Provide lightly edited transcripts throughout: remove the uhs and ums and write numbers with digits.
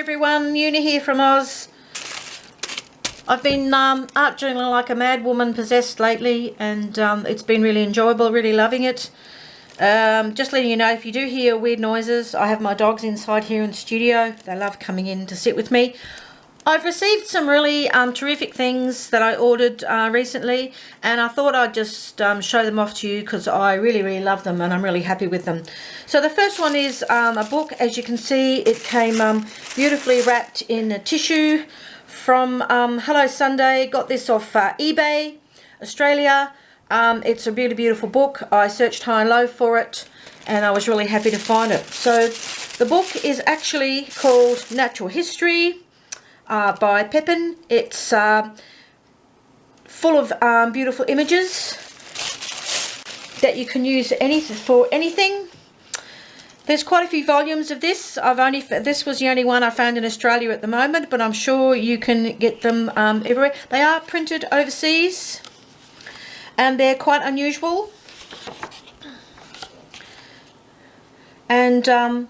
everyone, Yuna here from Oz. I've been art journaling like a mad woman possessed lately, and it's been really enjoyable, really loving it. Just letting you know, if you do hear weird noises, I have my dogs inside here in the studio. They love coming in to sit with me. I've received some really terrific things that I ordered recently, and I thought I'd just show them off to you because I really love them and I'm really happy with them. So the first one is a book. As you can see, it came beautifully wrapped in a tissue from Hello Sunday. Got this off eBay, Australia. It's a beautiful book. I searched high and low for it and I was really happy to find it. So the book is actually called Natural History by Pepin. It's full of beautiful images that you can use for anything. There's quite a few volumes of this. This was the only one I found in Australia at the moment, but I'm sure you can get them everywhere. They are printed overseas and they're quite unusual. And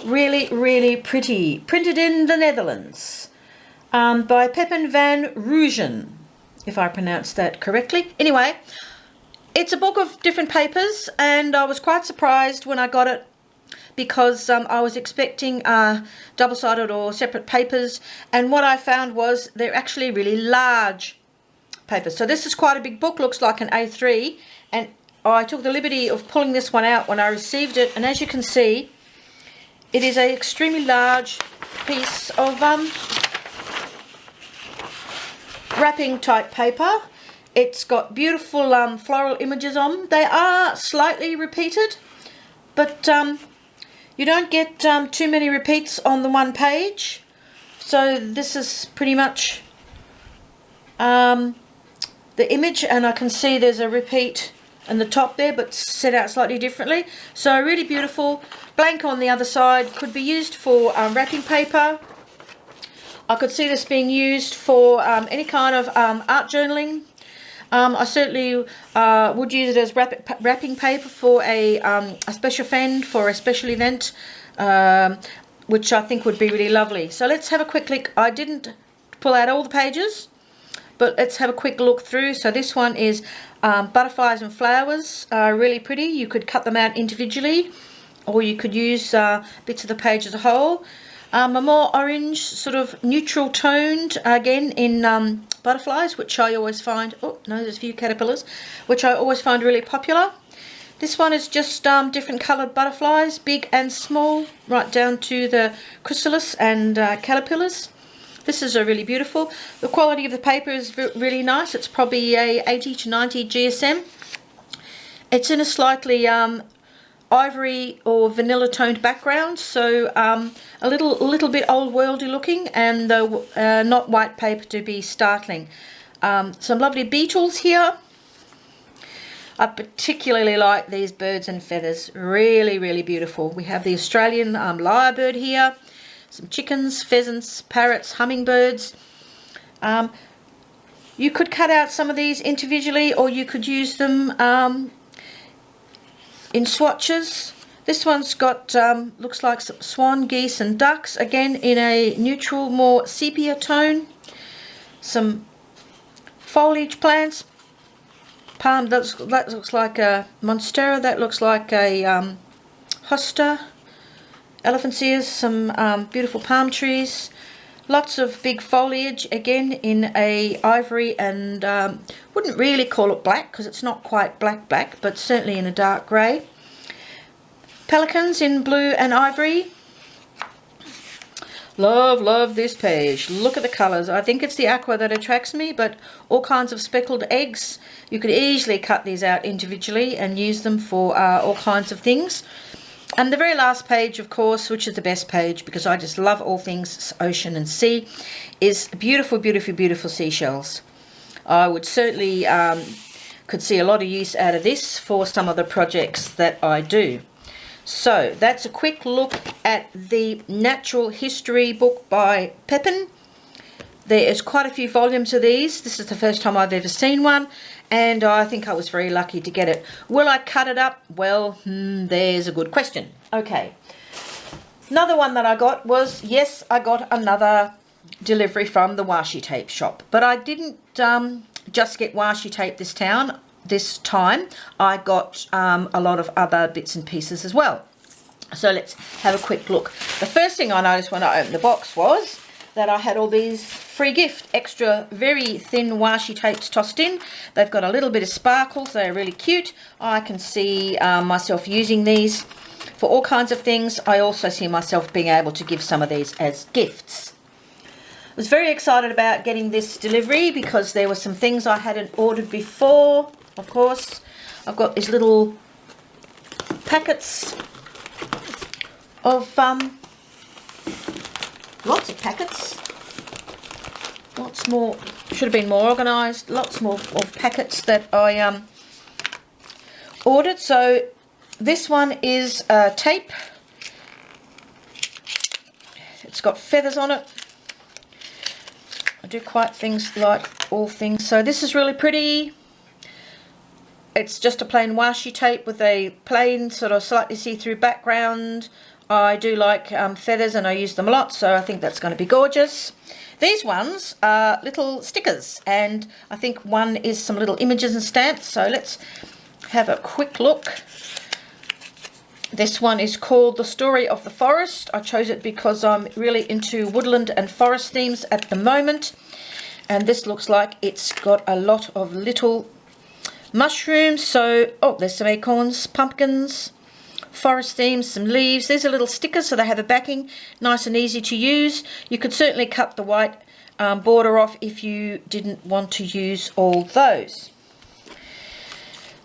really pretty. Printed in the Netherlands by Pepin van Rooyen, if I pronounced that correctly. Anyway, it's a book of different papers, and I was quite surprised when I got it because I was expecting double-sided or separate papers, and what I found was they're actually really large papers. So this is quite a big book, looks like an A3, and I took the liberty of pulling this one out when I received it, and as you can see, it is an extremely large piece of wrapping type paper. It's got beautiful floral images on. They are slightly repeated, but you don't get too many repeats on the one page. So this is pretty much the image, and I can see there's a repeat in the top there, but set out slightly differently. So really beautiful. Blank on the other side. Could be used for wrapping paper. I could see this being used for any kind of art journaling. I certainly would use it as wrapping paper for a special friend, for a special event, which I think would be really lovely. So let's have a quick look. I didn't pull out all the pages, but let's have a quick look through. So this one is butterflies and flowers, really pretty. You could cut them out individually, or you could use bits of the page as a whole. A more orange, sort of neutral toned, again in butterflies, which I always find, oh no, there's a few caterpillars, which I always find really popular. This one is just different coloured butterflies, big and small, right down to the chrysalis and caterpillars. This is a really beautiful. The quality of the paper is really nice. It's probably a 80 to 90 GSM. It's in a slightly ivory or vanilla toned background, so a little bit old worldy looking, and not white paper to be startling. Some lovely beetles here. I particularly like these birds and feathers, really beautiful. We have the Australian lyrebird here, some chickens, pheasants, parrots, hummingbirds. You could cut out some of these individually, or you could use them in swatches. This one's got looks like some swan, geese and ducks, again in a neutral, more sepia tone. Some foliage plants. Palm, that looks like a monstera. That looks like a hosta. Elephant's ears. Some beautiful palm trees. Lots of big foliage, again in a ivory and wouldn't really call it black because it's not quite black, but certainly in a dark grey. Pelicans in blue and ivory. Love this page. Look at the colours. I think it's the aqua that attracts me, but all kinds of speckled eggs. You could easily cut these out individually and use them for all kinds of things. And the very last page, of course, which is the best page because I just love all things ocean and sea, is beautiful seashells. I would certainly could see a lot of use out of this for some of the projects that I do. So that's a quick look at the Natural History book by Pepin. There is quite a few volumes of these. This is the first time I've ever seen one, and I think I was very lucky to get it. Will I cut it up? Well, there's a good question. Okay, Another one that I got was, yes, I got another delivery from the washi tape shop, but I didn't just get washi tape this time. I got a lot of other bits and pieces as well. So let's have a quick look. The first thing I noticed when I opened the box was that I had all these free gift, extra very thin washi tapes tossed in. They've got a little bit of sparkles. They're really cute. I can see myself using these for all kinds of things. I also see myself being able to give some of these as gifts. I was very excited about getting this delivery because there were some things I hadn't ordered before. Of course, I've got these little packets of lots of packets, lots more, should have been more organised, lots more of packets that I ordered. So this one is tape. It's got feathers on it. I do quite things like all things. So this is really pretty. It's just a plain washi tape with a plain sort of slightly see-through background. I do like feathers and I use them a lot, so I think that's going to be gorgeous. These ones are little stickers, and I think one is some little images and stamps. So let's have a quick look. This one is called The Story of the Forest. I chose it because I'm really into woodland and forest themes at the moment. And this looks like it's got a lot of little mushrooms. So, oh, there's some acorns, pumpkins, forest themes, some leaves. These are little stickers, so they have a backing, nice and easy to use. You could certainly cut the white border off if you didn't want to use all those.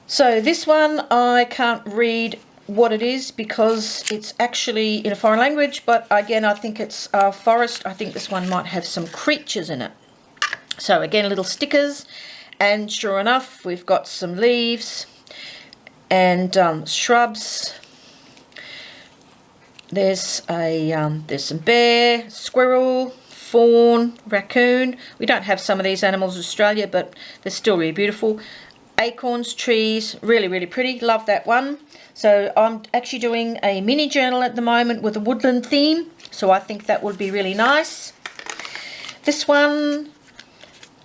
So this one, I can't read what it is because it's actually in a foreign language, but again, I think it's forest. I think this one might have some creatures in it. So again, little stickers, and sure enough, we've got some leaves and shrubs. There's some bear, squirrel, fawn, raccoon. We don't have some of these animals in Australia, but they're still really beautiful. Acorns, trees, really, really pretty. Love that one. So I'm actually doing a mini journal at the moment with a woodland theme, so I think that would be really nice. This one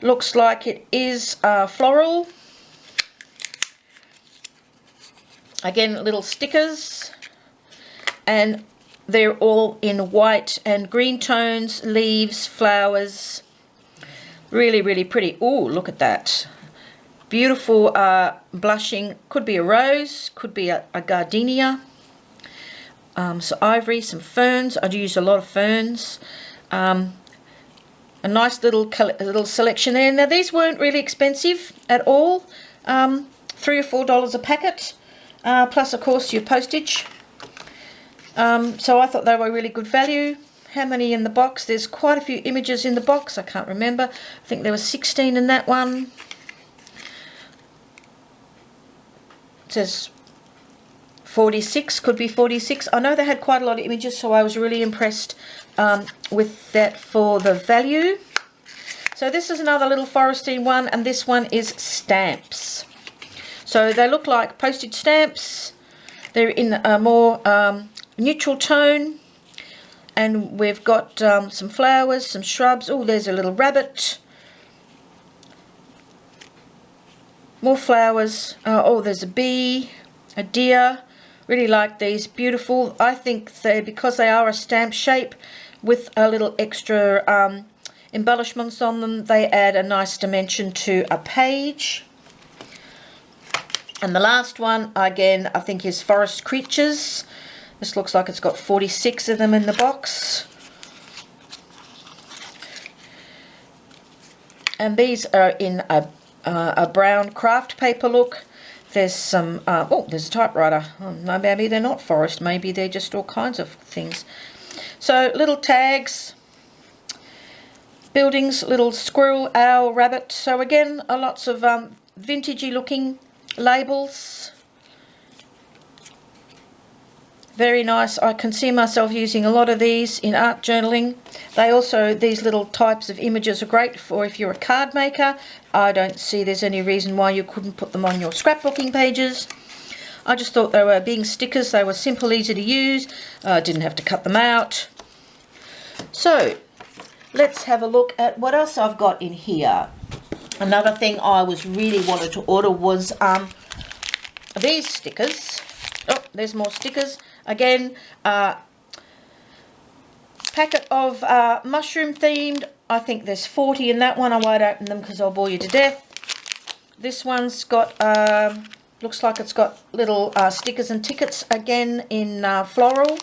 looks like it is floral. Again, little stickers, and they're all in white and green tones, leaves, flowers. Really, really pretty. Oh, look at that. Beautiful blushing, could be a rose, could be a gardenia. So ivory, some ferns. I do use a lot of ferns. A nice little selection there. Now these weren't really expensive at all. $3 or $4 a packet, plus of course your postage. So I thought they were really good value. How many in the box? There's quite a few images in the box. I can't remember. I think there were 16 in that one. It says 46, could be 46. I know they had quite a lot of images, so I was really impressed with that for the value. So this is another little foresty one, and this one is stamps. So they look like postage stamps. They're in a more neutral tone, and we've got some flowers, some shrubs. Oh, there's a little rabbit. More flowers. Oh, there's a bee, a deer. Really like these. Beautiful. I think they, because they are a stamp shape with a little extra embellishments on them, they add a nice dimension to a page. And the last one, again, I think is Forest Creatures. This looks like it's got 46 of them in the box. And these are in a brown craft paper look. There's some, oh, there's a typewriter. Oh, no, maybe they're not forest. Maybe they're just all kinds of things. So little tags, buildings, little squirrel, owl, rabbit. So again, lots of vintagey looking labels. Very nice. I can see myself using a lot of these in art journaling. They also, these little types of images are great for if you're a card maker. I don't see there's any reason why you couldn't put them on your scrapbooking pages. I just thought they were being stickers. They were simple, easy to use. Didn't have to cut them out. So let's have a look at what else I've got in here. Another thing I was really wanted to order was these stickers. Oh, there's more stickers. Again, packet of mushroom themed. I think there's 40 in that one. I won't open them because I'll bore you to death. This one's got, looks like it's got little stickers and tickets again in floral.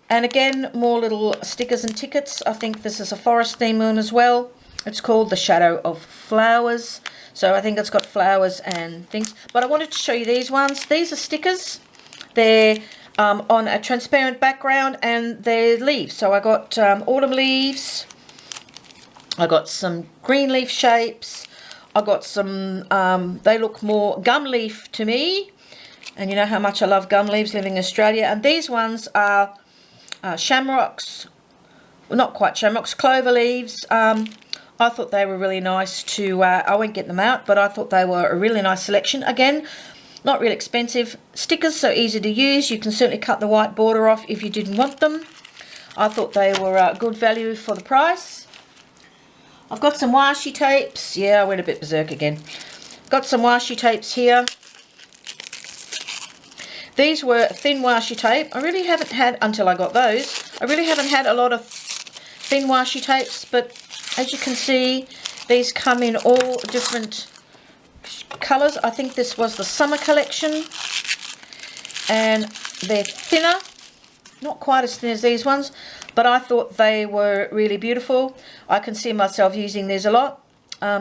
And again, more little stickers and tickets. I think this is a forest theme one as well. It's called the Shadow of Flowers. So I think it's got flowers and things. But I wanted to show you these ones. These are stickers. They're on a transparent background and they're leaves. So I got autumn leaves. I got some green leaf shapes. I got some, they look more gum leaf to me. And you know how much I love gum leaves living in Australia. And these ones are shamrocks, well, not quite shamrocks, clover leaves. I thought they were really nice to, I won't get them out, but I thought they were a really nice selection. Again, not really expensive stickers, so easy to use. You can certainly cut the white border off if you didn't want them. I thought they were good value for the price. I've got some washi tapes. Yeah, I went a bit berserk again. Got some washi tapes here. These were thin washi tape. I really haven't had, until I got those, I really haven't had a lot of thin washi tapes, but as you can see, these come in all different colours. I think this was the summer collection, and they're thinner, not quite as thin as these ones, but I thought they were really beautiful. I can see myself using these a lot.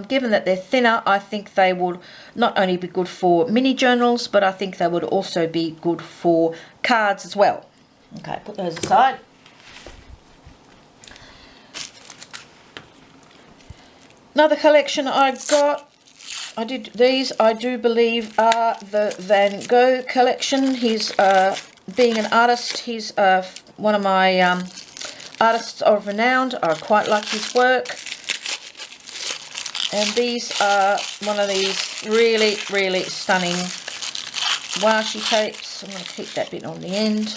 Given that they're thinner, I think they would not only be good for mini journals, but I think they would also be good for cards as well. Okay, put those aside. Another collection I got, I do believe are the Van Gogh collection. He's, being an artist, he's one of my artists of renown. I quite like his work. And these are one of these really, really stunning washi tapes. I'm going to keep that bit on the end.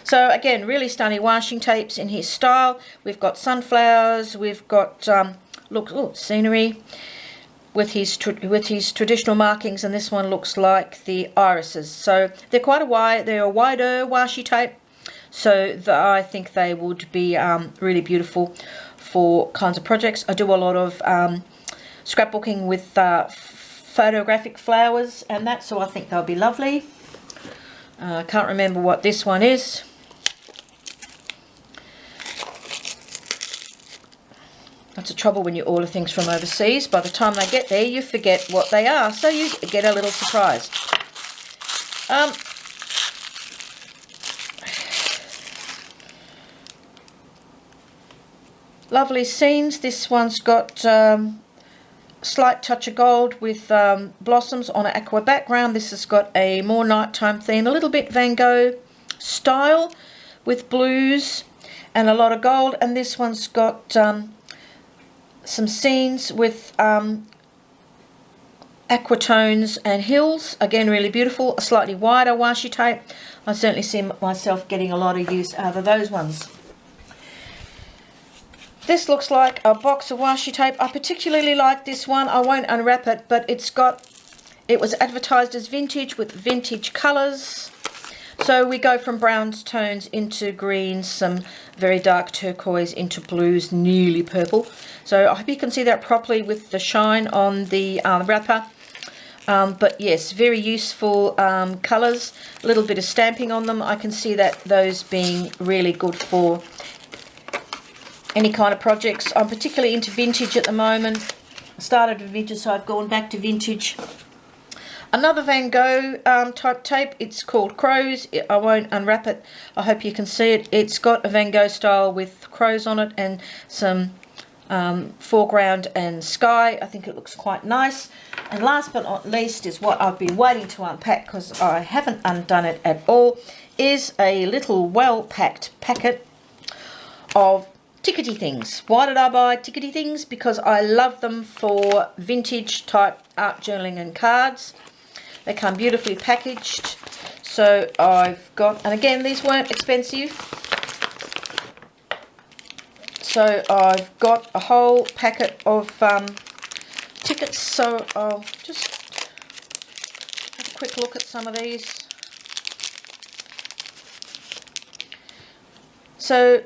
So again, really stunning washi tapes in his style. We've got sunflowers. We've got scenery with his traditional markings, and this one looks like the irises. So they're they're a wider washi tape. So I think they would be really beautiful for kinds of projects. I do a lot of scrapbooking with photographic flowers and that, so I think they'll be lovely. I can't remember what this one is. That's the trouble when you order things from overseas. By the time they get there, you forget what they are, so you get a little surprised. Lovely scenes. This one's got slight touch of gold with blossoms on an aqua background. This has got a more nighttime theme, a little bit Van Gogh style with blues and a lot of gold. And this one's got some scenes with aquatones and hills. Again, really beautiful. A slightly wider washi tape. I certainly see myself getting a lot of use out of those ones. This looks like a box of washi tape. I particularly like this one. I won't unwrap it, but it was advertised as vintage with vintage colours. So we go from brown tones into greens, some very dark turquoise into blues, nearly purple. So I hope you can see that properly with the shine on the wrapper. But yes, very useful colours. A little bit of stamping on them. I can see that those being really good for any kind of projects. I'm particularly into vintage at the moment. I started with vintage, so I've gone back to vintage. Another Van Gogh type tape. It's called Crows. I won't unwrap it. I hope you can see it. It's got a Van Gogh style with crows on it and some foreground and sky. I think it looks quite nice. And last but not least is what I've been waiting to unpack because I haven't undone it at all, is a little well-packed packet of tickety things. Why did I buy tickety things? Because I love them for vintage type art journaling and cards. They come beautifully packaged. So I've got, and again, these weren't expensive. So I've got a whole packet of tickets. So I'll just have a quick look at some of these. So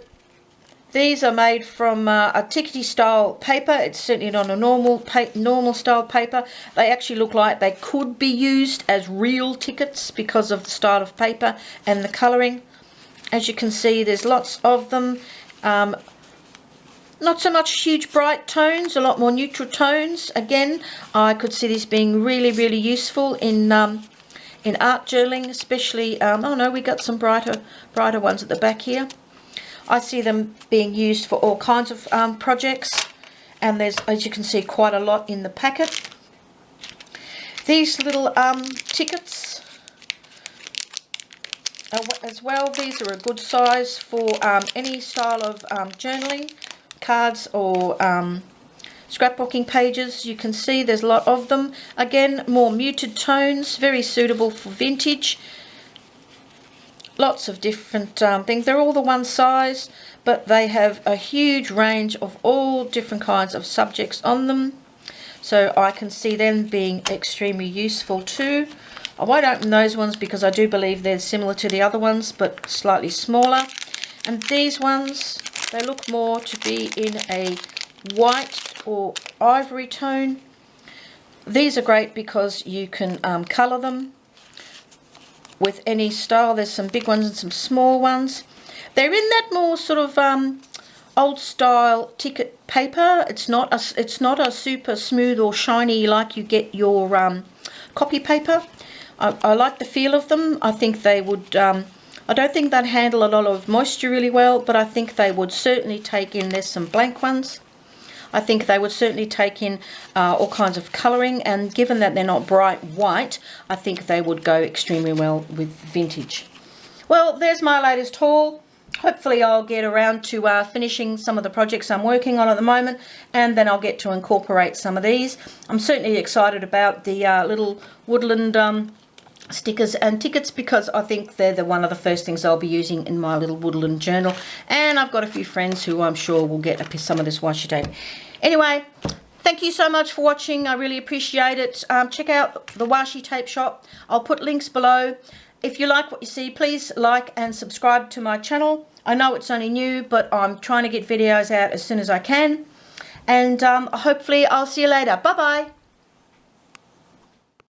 these are made from a tickety style paper. It's certainly not a normal style paper. They actually look like they could be used as real tickets because of the style of paper and the colouring. As you can see, there's lots of them. Not so much huge bright tones, a lot more neutral tones. Again, I could see this being really, really useful in art journaling, especially. Oh no, we got some brighter ones at the back here. I see them being used for all kinds of projects, and there's, as you can see, quite a lot in the packet. These little tickets as well, these are a good size for any style of journaling, cards or scrapbooking pages. You can see there's a lot of them. Again, more muted tones, very suitable for vintage. Lots of different things. They're all the one size, but they have a huge range of all different kinds of subjects on them. So I can see them being extremely useful too. I won't open those ones because I do believe they're similar to the other ones, but slightly smaller. And these ones, they look more to be in a white or ivory tone. These are great because you can colour them with any style. There's some big ones and some small ones. They're in that more sort of old style ticket paper. It's not a super smooth or shiny like you get your copy paper. I like the feel of them. I think they would. I don't think they'd handle a lot of moisture really well, but I think they would certainly take in. There's some blank ones. I think they would certainly take in all kinds of colouring, and given that they're not bright white, I think they would go extremely well with vintage. Well, there's my latest haul. Hopefully I'll get around to finishing some of the projects I'm working on at the moment, and then I'll get to incorporate some of these. I'm certainly excited about the little woodland stickers and tickets because I think they're one of the first things I'll be using in my little woodland journal, and I've got a few friends who I'm sure will get some of this washi tape. Anyway, thank you so much for watching. I really appreciate it. Check out the washi tape shop. I'll put links below. If you like what you see, please like and subscribe to my channel. I know it's only new, but I'm trying to get videos out as soon as I can, and hopefully I'll see you later. Bye bye.